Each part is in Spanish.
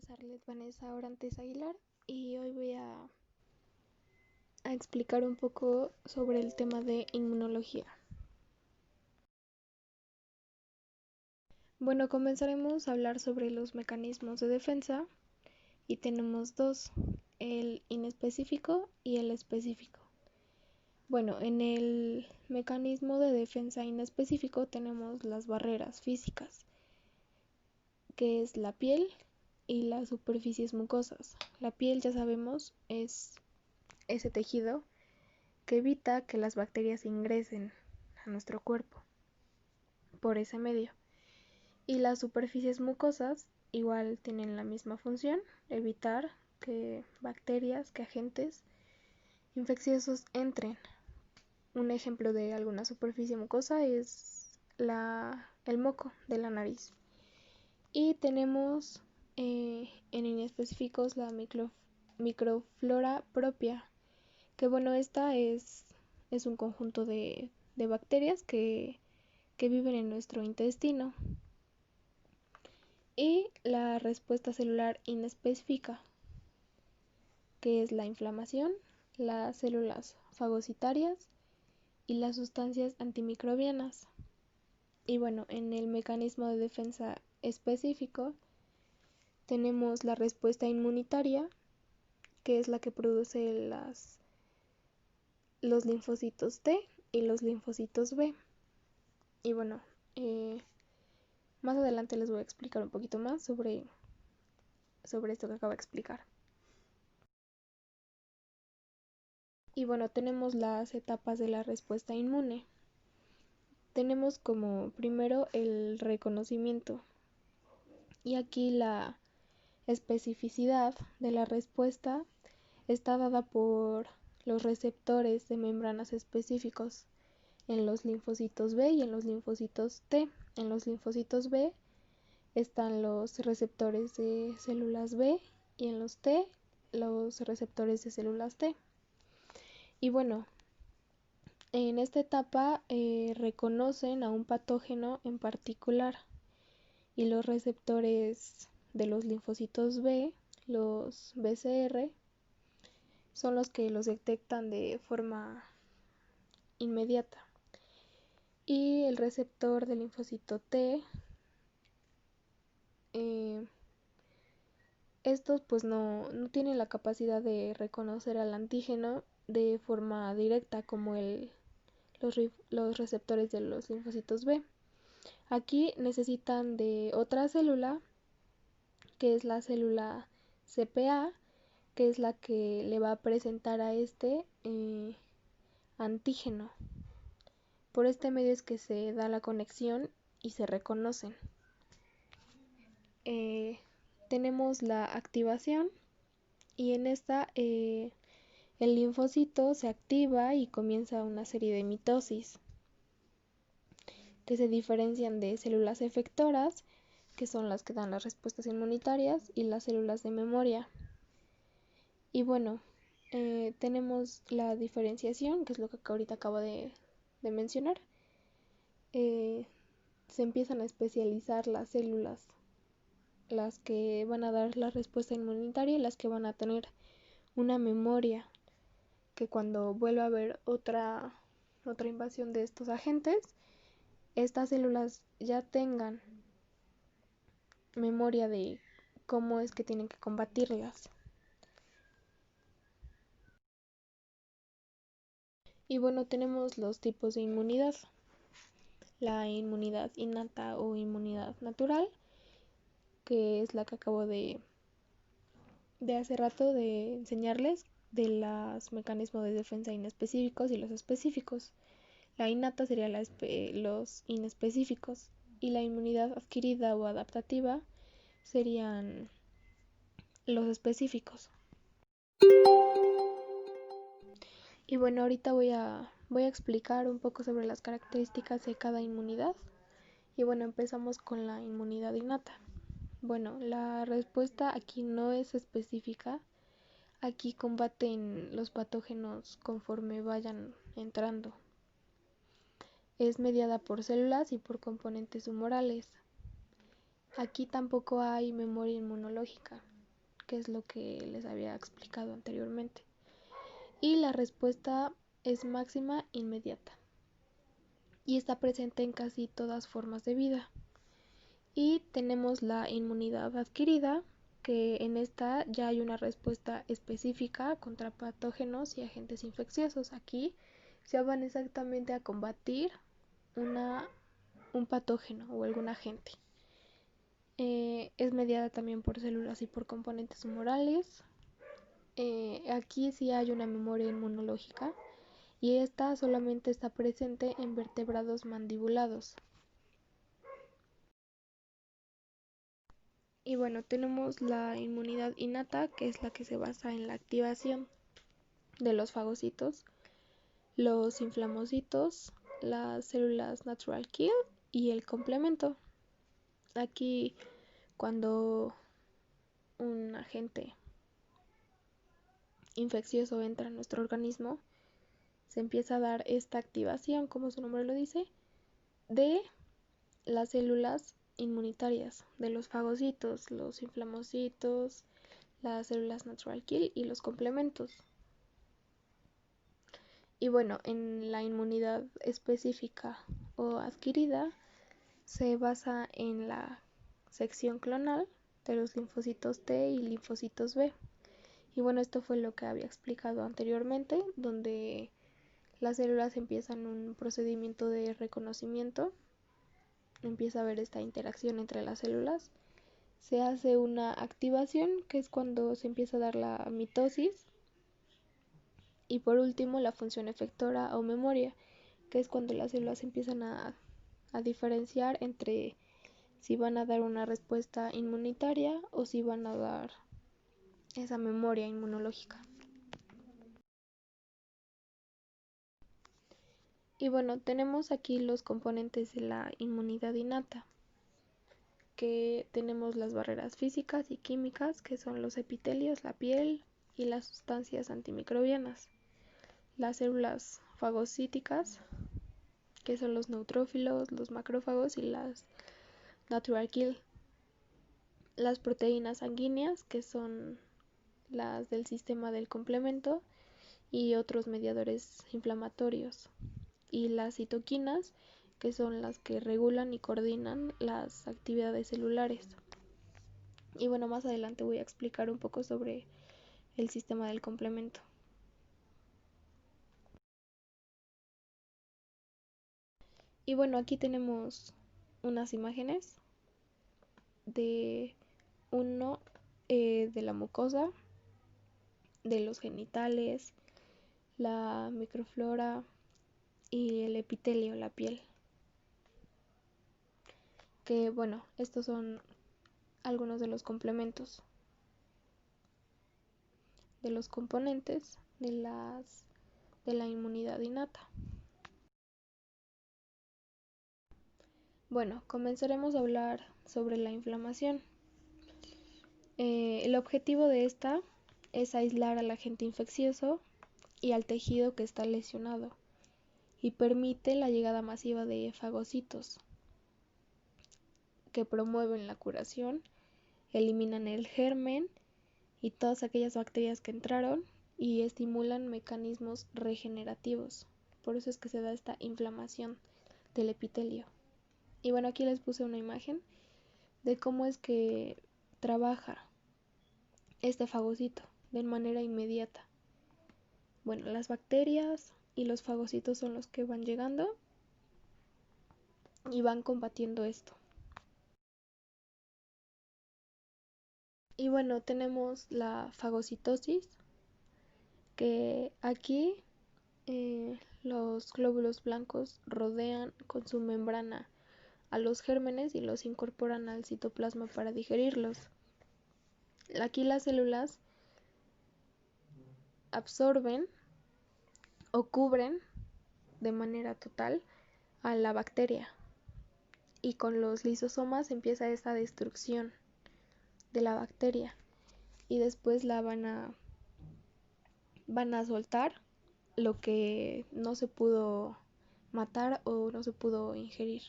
es Arlet Vanessa Orantes Aguilar y hoy voy a explicar un poco sobre el tema de inmunología. Bueno, comenzaremos a hablar sobre los mecanismos de defensa y tenemos dos, el inespecífico y el específico. Bueno, en el mecanismo de defensa inespecífico tenemos las barreras físicas, que es la piel y las superficies mucosas. La piel, ya sabemos, es ese tejido que evita que las bacterias ingresen a nuestro cuerpo por ese medio. Y las superficies mucosas igual tienen la misma función, evitar que bacterias, que agentes infecciosos entren. Un ejemplo de alguna superficie mucosa es el moco de la nariz. Y tenemos en inespecíficos la microflora propia, que bueno, esta es un conjunto de bacterias que viven en nuestro intestino. Y la respuesta celular inespecífica, que es la inflamación, las células fagocitarias y las sustancias antimicrobianas. Y bueno, en el mecanismo de defensa específico tenemos la respuesta inmunitaria, que es la que produce los linfocitos T y los linfocitos B. Y bueno, más adelante les voy a explicar un poquito más sobre esto que acabo de explicar. Y bueno, tenemos las etapas de la respuesta inmune. Tenemos como primero el reconocimiento. Y aquí la especificidad de la respuesta está dada por los receptores de membranas específicos en los linfocitos B y en los linfocitos T. En los linfocitos B están los receptores de células B y en los T los receptores de células T. Y bueno, en esta etapa reconocen a un patógeno en particular y los receptores de los linfocitos B, los BCR, son los que los detectan de forma inmediata. Y el receptor del linfocito T, estos pues no tienen la capacidad de reconocer al antígeno de forma directa como los receptores de los linfocitos B. Aquí necesitan de otra célula, que es la célula CPA, que es la que le va a presentar a este antígeno. Por este medio es que se da la conexión y se reconocen. Tenemos la activación y en esta el linfocito se activa y comienza una serie de mitosis que se diferencian de células efectoras, que son las que dan las respuestas inmunitarias, y las células de memoria. Y bueno, tenemos la diferenciación, que es lo que ahorita acabo de mencionar. Se empiezan a especializar las células, las que van a dar la respuesta inmunitaria y las que van a tener una memoria, que cuando vuelva a haber otra invasión de estos agentes, estas células ya tengan memoria de cómo es que tienen que combatirlas. Y bueno, tenemos los tipos de inmunidad. La inmunidad innata o inmunidad natural, que es la que acabo de hace rato de enseñarles, de los mecanismos de defensa inespecíficos y los específicos. La innata sería los inespecíficos y la inmunidad adquirida o adaptativa serían los específicos. Y bueno, ahorita voy a explicar un poco sobre las características de cada inmunidad. Y bueno, empezamos con la inmunidad innata. Bueno, la respuesta aquí no es específica. Aquí combaten los patógenos conforme vayan entrando. Es mediada por células y por componentes humorales. Aquí tampoco hay memoria inmunológica. que es lo que les había explicado anteriormente. Y la respuesta es máxima inmediata y está presente en casi todas formas de vida. Y tenemos la inmunidad adquirida, que en esta ya hay una respuesta específica contra patógenos y agentes infecciosos. Aquí se van exactamente a combatir un patógeno o algún agente. Es mediada también por células y por componentes humorales. Aquí sí hay una memoria inmunológica y esta solamente está presente en vertebrados mandibulados. Y bueno, tenemos la inmunidad innata, que es la que se basa en la activación de los fagocitos, los inflamocitos, las células natural kill y el complemento. Aquí, cuando un agente infeccioso entra en nuestro organismo, se empieza a dar esta activación, como su nombre lo dice, de las células inmunitarias, de los fagocitos, los inflamocitos, las células natural kill y los complementos. Y bueno, en la inmunidad específica o adquirida se basa en la sección clonal de los linfocitos T y linfocitos B. Y bueno, esto fue lo que había explicado anteriormente, donde las células empiezan un procedimiento de reconocimiento, empieza a haber esta interacción entre las células, se hace una activación, que es cuando se empieza a dar la mitosis, y por último la función efectora o memoria, que es cuando las células empiezan a diferenciar entre si van a dar una respuesta inmunitaria o si van a dar esa memoria inmunológica. Y bueno, tenemos aquí los componentes de la inmunidad innata, que tenemos las barreras físicas y químicas, que son los epitelios, la piel y las sustancias antimicrobianas, las células fagocíticas, que son los neutrófilos, los macrófagos y las natural kill, las proteínas sanguíneas, que son las del sistema del complemento y otros mediadores inflamatorios, y las citoquinas, que son las que regulan y coordinan las actividades celulares. Y bueno, más adelante voy a explicar un poco sobre el sistema del complemento. Y bueno, aquí tenemos unas imágenes de uno de la mucosa, de los genitales, la microflora y el epitelio, la piel. Que bueno, estos son algunos de los complementos, de los componentes de la inmunidad innata. Bueno, comenzaremos a hablar sobre la inflamación. El objetivo de esta es aislar al agente infeccioso y al tejido que está lesionado y permite la llegada masiva de fagocitos que promueven la curación, eliminan el germen y todas aquellas bacterias que entraron y estimulan mecanismos regenerativos. Por eso es que se da esta inflamación del epitelio. Y bueno, aquí les puse una imagen de cómo es que trabaja este fagocito de manera inmediata. Bueno, las bacterias y los fagocitos son los que van llegando y van combatiendo esto. Y bueno, tenemos la fagocitosis, que aquí los glóbulos blancos rodean con su membrana a los gérmenes y los incorporan al citoplasma para digerirlos. Aquí las células absorben o cubren de manera total a la bacteria y con los lisosomas empieza esta destrucción de la bacteria y después la van a soltar lo que no se pudo matar o no se pudo ingerir.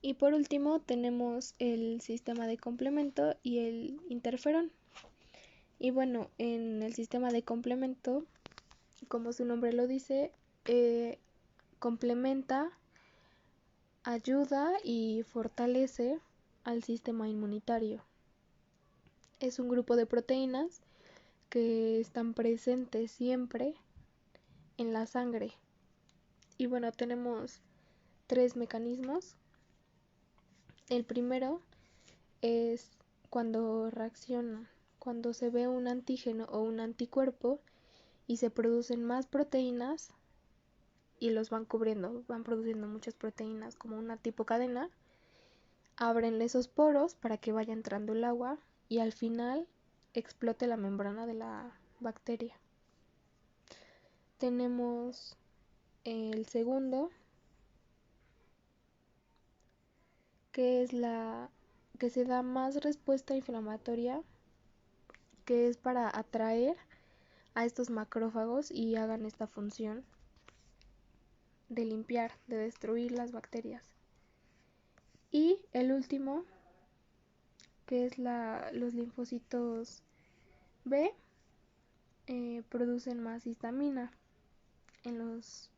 Y por último tenemos el sistema de complemento y el interferón. Y bueno, en el sistema de complemento, como su nombre lo dice, complementa, ayuda y fortalece al sistema inmunitario. Es un grupo de proteínas que están presentes siempre en la sangre. Y bueno, tenemos 3 mecanismos. El primero es cuando reacciona, cuando se ve un antígeno o un anticuerpo y se producen más proteínas y los van cubriendo, van produciendo muchas proteínas como una tipo cadena, abren esos poros para que vaya entrando el agua y al final explote la membrana de la bacteria. Tenemos el segundo, que es la que se da más respuesta inflamatoria, que es para atraer a estos macrófagos y hagan esta función de limpiar, de destruir las bacterias. Y el último, que es los linfocitos B, producen más histamina en los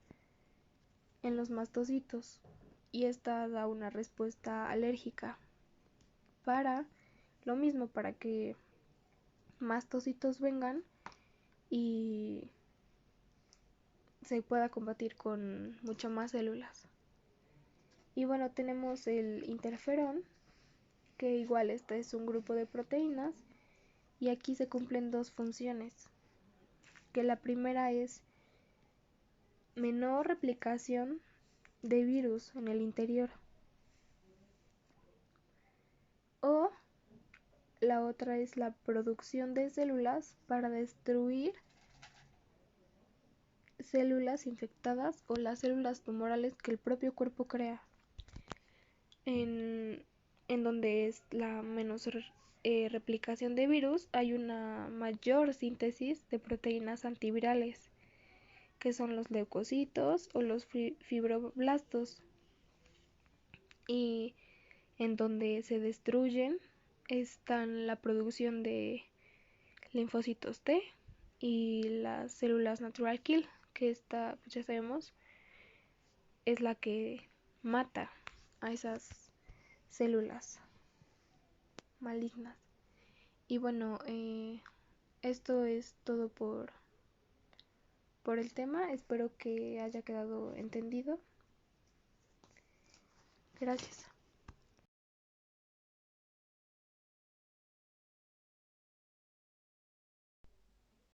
mastocitos y esta da una respuesta alérgica para lo mismo, para que mastocitos vengan y se pueda combatir con mucho más células. Y bueno, tenemos el interferón, que igual este es un grupo de proteínas y aquí se cumplen 2 funciones, que la primera es menor replicación de virus en el interior, o la otra es la producción de células para destruir células infectadas o las células tumorales que el propio cuerpo crea. En donde es la menos replicación de virus, hay una mayor síntesis de proteínas antivirales, que son los leucocitos o los fibroblastos, y en donde se destruyen están la producción de linfocitos T y las células natural kill, que esta, pues ya sabemos, es la que mata a esas células malignas. Y bueno, esto es todo por el tema. Espero que haya quedado entendido. Gracias.